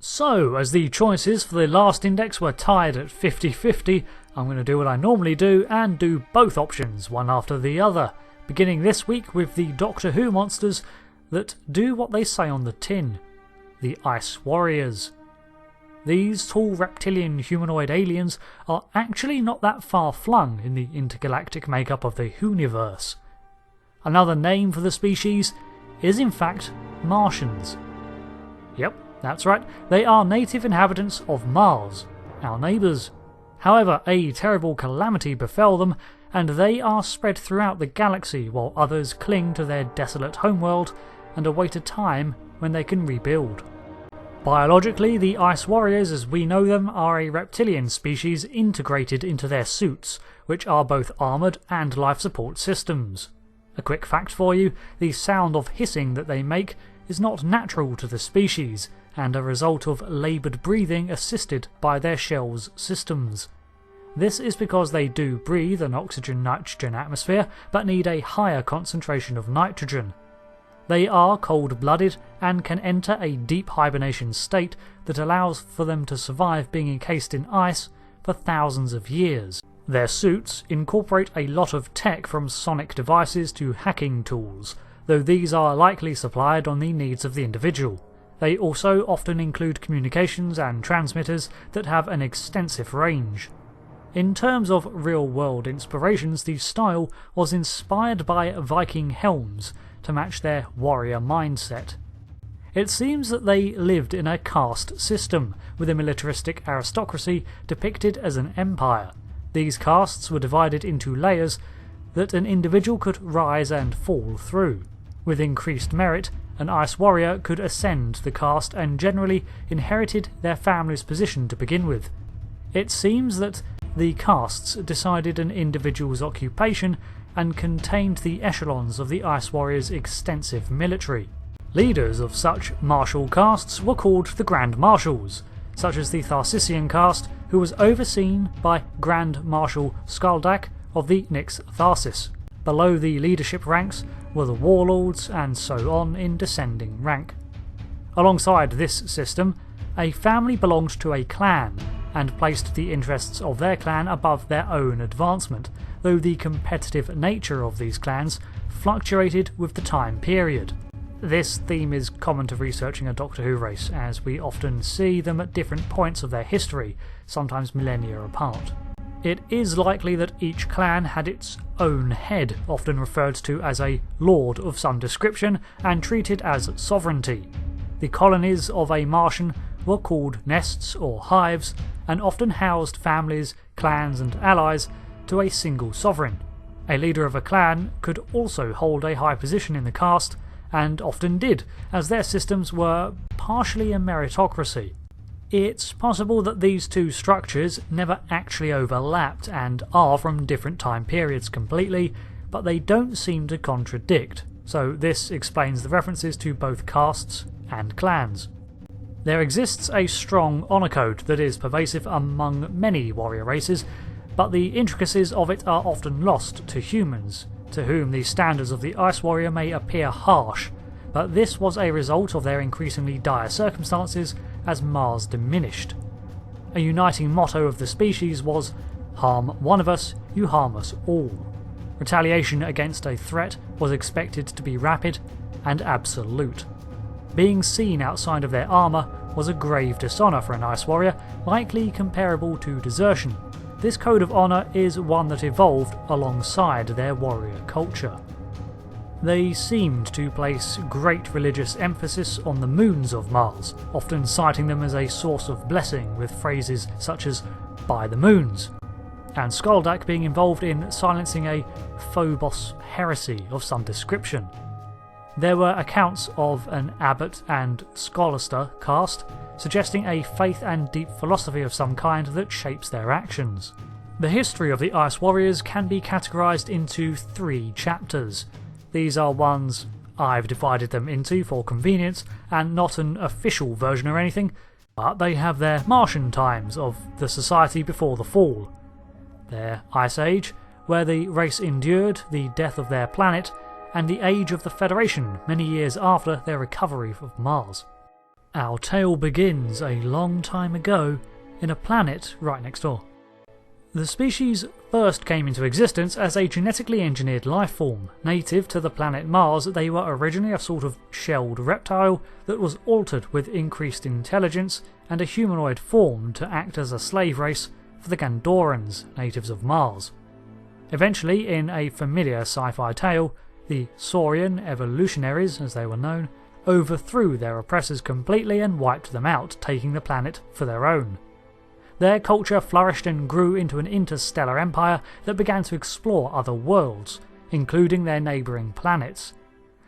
So, as the choices for the last index were tied at 50-50, I'm going to do what I normally do and do both options, one after the other, beginning this week with the Doctor Who monsters that do what they say on the tin, the Ice Warriors. These tall reptilian humanoid aliens are actually not that far flung in the intergalactic makeup of the Whoniverse. Another name for the species is in fact Martians. Yep, that's right, they are native inhabitants of Mars, our neighbours. However, a terrible calamity befell them, and they are spread throughout the galaxy while others cling to their desolate homeworld and await a time when they can rebuild. Biologically, the Ice Warriors as we know them are a reptilian species integrated into their suits, which are both armoured and life support systems. A quick fact for you, the sound of hissing that they make is not natural to the species, and a result of laboured breathing assisted by their shell's systems. This is because they do breathe an oxygen-nitrogen atmosphere, but need a higher concentration of nitrogen. They are cold-blooded and can enter a deep hibernation state that allows for them to survive being encased in ice for thousands of years. Their suits incorporate a lot of tech from sonic devices to hacking tools, though these are likely supplied on the needs of the individual. They also often include communications and transmitters that have an extensive range. In terms of real-world inspirations, the style was inspired by Viking helms to match their warrior mindset. It seems that they lived in a caste system, with a militaristic aristocracy depicted as an empire. These castes were divided into layers that an individual could rise and fall through. With increased merit, an Ice Warrior could ascend the caste and generally inherited their family's position to begin with. It seems that the castes decided an individual's occupation and contained the echelons of the Ice Warriors' extensive military. Leaders of such martial castes were called the Grand Marshals, such as the Tharcisian caste, who was overseen by Grand Marshal Skaldak of the Nyx Tharsis. Below the leadership ranks were the warlords, and so on in descending rank. Alongside this system, a family belonged to a clan, and placed the interests of their clan above their own advancement, though the competitive nature of these clans fluctuated with the time period. This theme is common to researching a Doctor Who race, as we often see them at different points of their history, sometimes millennia apart. It is likely that each clan had its own head, often referred to as a lord of some description, and treated as sovereignty. The colonies of a Martian were called nests or hives, and often housed families, clans and allies to a single sovereign. A leader of a clan could also hold a high position in the caste, and often did, as their systems were partially a meritocracy. It's possible that these two structures never actually overlapped and are from different time periods completely, but they don't seem to contradict, so this explains the references to both castes and clans. There exists a strong honour code that is pervasive among many warrior races, but the intricacies of it are often lost to humans, to whom the standards of the Ice Warrior may appear harsh, but this was a result of their increasingly dire circumstances as Mars diminished. A uniting motto of the species was, "Harm one of us, you harm us all." Retaliation against a threat was expected to be rapid and absolute. Being seen outside of their armour was a grave dishonour for an Ice Warrior, likely comparable to desertion. This code of honour is one that evolved alongside their warrior culture. They seemed to place great religious emphasis on the moons of Mars, often citing them as a source of blessing with phrases such as "by the moons", and Skaldak being involved in silencing a Phobos heresy of some description. There were accounts of an abbot and scholaster caste, suggesting a faith and deep philosophy of some kind that shapes their actions. The history of the Ice Warriors can be categorised into 3 chapters. These are ones I've divided them into for convenience, and not an official version or anything, but they have their Martian times of the society before the fall, their Ice Age, where the race endured the death of their planet, and the Age of the Federation many years after their recovery of Mars. Our tale begins a long time ago in a planet right next door. The species first came into existence as a genetically engineered life form. Native to the planet Mars, they were originally a sort of shelled reptile that was altered with increased intelligence and a humanoid form to act as a slave race for the Gandorans, natives of Mars. Eventually, in a familiar sci-fi tale, the Saurian evolutionaries, as they were known, overthrew their oppressors completely and wiped them out, taking the planet for their own. Their culture flourished and grew into an interstellar empire that began to explore other worlds, including their neighbouring planets.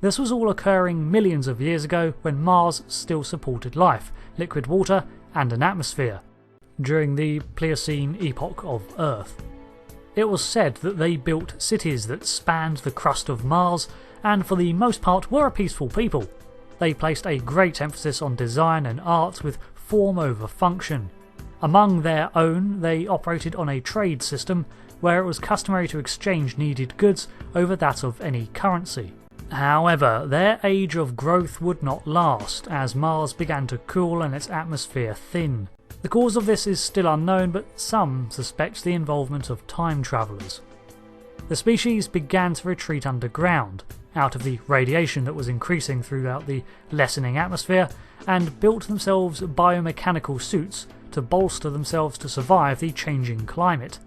This was all occurring millions of years ago when Mars still supported life, liquid water and an atmosphere, during the Pliocene epoch of Earth. It was said that they built cities that spanned the crust of Mars and for the most part were a peaceful people. They placed a great emphasis on design and art with form over function. Among their own, they operated on a trade system where it was customary to exchange needed goods over that of any currency. However, their age of growth would not last, as Mars began to cool and its atmosphere thin. The cause of this is still unknown, but some suspect the involvement of time travellers. The species began to retreat underground, out of the radiation that was increasing throughout the lessening atmosphere, and built themselves biomechanical suits to bolster themselves to survive the changing climate.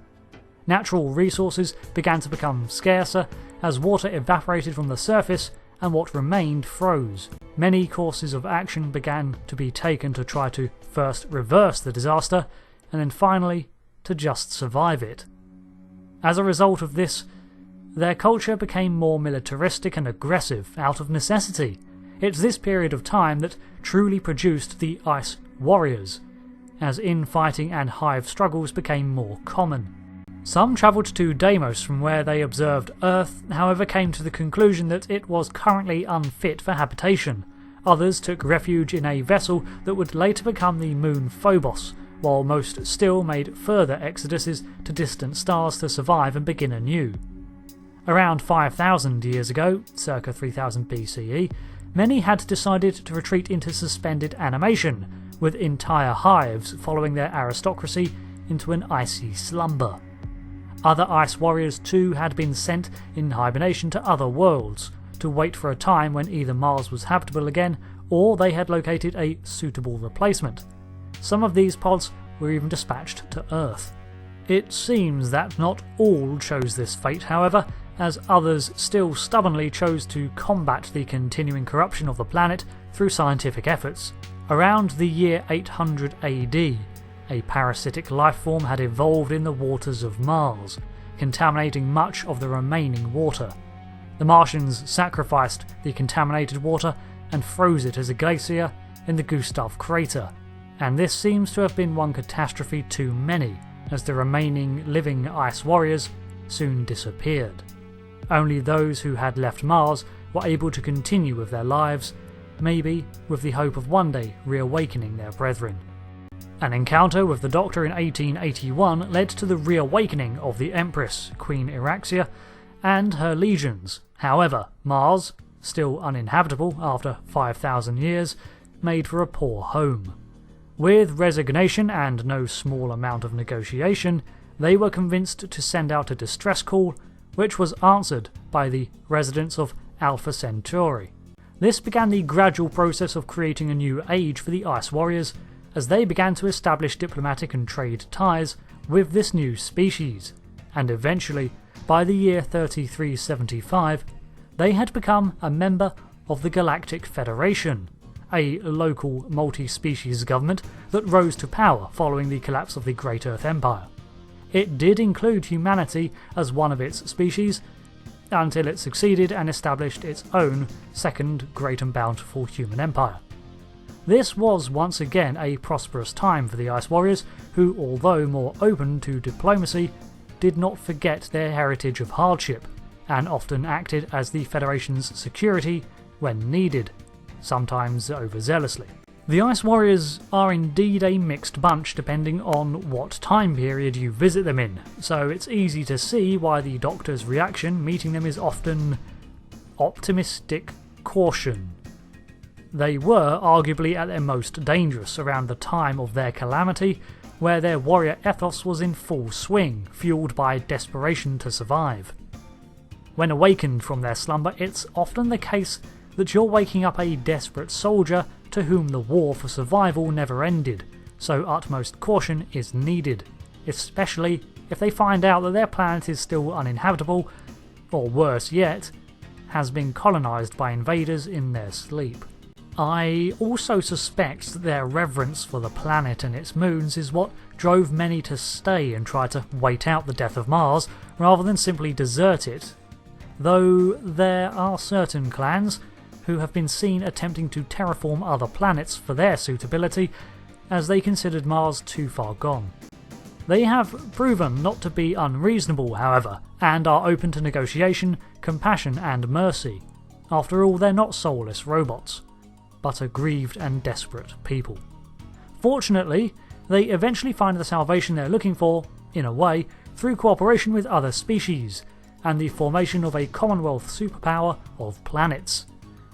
Natural resources began to become scarcer as water evaporated from the surface and what remained froze. Many courses of action began to be taken to try to first reverse the disaster and then finally to just survive it. As a result of this, their culture became more militaristic and aggressive out of necessity. It's this period of time that truly produced the Ice Warriors, as infighting and hive struggles became more common. Some travelled to Deimos from where they observed Earth, however came to the conclusion that it was currently unfit for habitation. Others took refuge in a vessel that would later become the moon Phobos, while most still made further exoduses to distant stars to survive and begin anew. Around 5,000 years ago, circa 3000 BCE, many had decided to retreat into suspended animation, with entire hives following their aristocracy into an icy slumber. Other ice warriors too had been sent in hibernation to other worlds, to wait for a time when either Mars was habitable again or they had located a suitable replacement. Some of these pods were even dispatched to Earth. It seems that not all chose this fate, however, as others still stubbornly chose to combat the continuing corruption of the planet through scientific efforts. Around the year 800 AD, a parasitic life form had evolved in the waters of Mars, contaminating much of the remaining water. The Martians sacrificed the contaminated water and froze it as a glacier in the Gustav crater, and this seems to have been one catastrophe too many, as the remaining living ice warriors soon disappeared. Only those who had left Mars were able to continue with their lives, maybe with the hope of one day reawakening their brethren. An encounter with the Doctor in 1881 led to the reawakening of the Empress, Queen Iraxia, and her legions. However, Mars, still uninhabitable after 5,000 years, made for a poor home. With resignation and no small amount of negotiation, they were convinced to send out a distress call, which was answered by the residents of Alpha Centauri. This began the gradual process of creating a new age for the Ice Warriors, as they began to establish diplomatic and trade ties with this new species, and eventually, by the year 3375, they had become a member of the Galactic Federation, a local multi-species government that rose to power following the collapse of the Great Earth Empire. It did include humanity as one of its species, until it succeeded and established its own second great and bountiful human empire. This was once again a prosperous time for the Ice Warriors, who, although more open to diplomacy, did not forget their heritage of hardship, and often acted as the Federation's security when needed, sometimes overzealously. The Ice Warriors are indeed a mixed bunch depending on what time period you visit them in, so it's easy to see why the Doctor's reaction meeting them is often optimistic caution. They were arguably at their most dangerous around the time of their calamity, where their warrior ethos was in full swing, fueled by desperation to survive. When awakened from their slumber, it's often the case that you're waking up a desperate soldier to whom the war for survival never ended, so utmost caution is needed, especially if they find out that their planet is still uninhabitable, or worse yet, has been colonised by invaders in their sleep. I also suspect that their reverence for the planet and its moons is what drove many to stay and try to wait out the death of Mars rather than simply desert it, though there are certain clans who have been seen attempting to terraform other planets for their suitability, as they considered Mars too far gone. They have proven not to be unreasonable, however, and are open to negotiation, compassion and mercy. After all, they're not soulless robots, but aggrieved and desperate people. Fortunately, they eventually find the salvation they're looking for, in a way, through cooperation with other species, and the formation of a Commonwealth superpower of planets.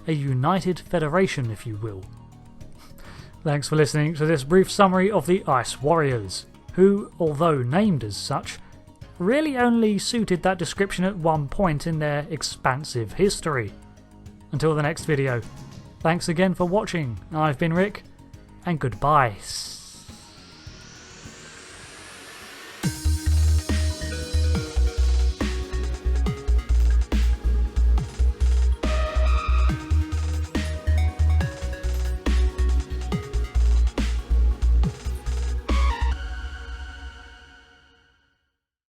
A united federation, if you will. Thanks for listening to this brief summary of the Ice Warriors, who, although named as such, really only suited that description at one point in their expansive history. Until the next video, thanks again for watching. I've been Rick, and goodbye.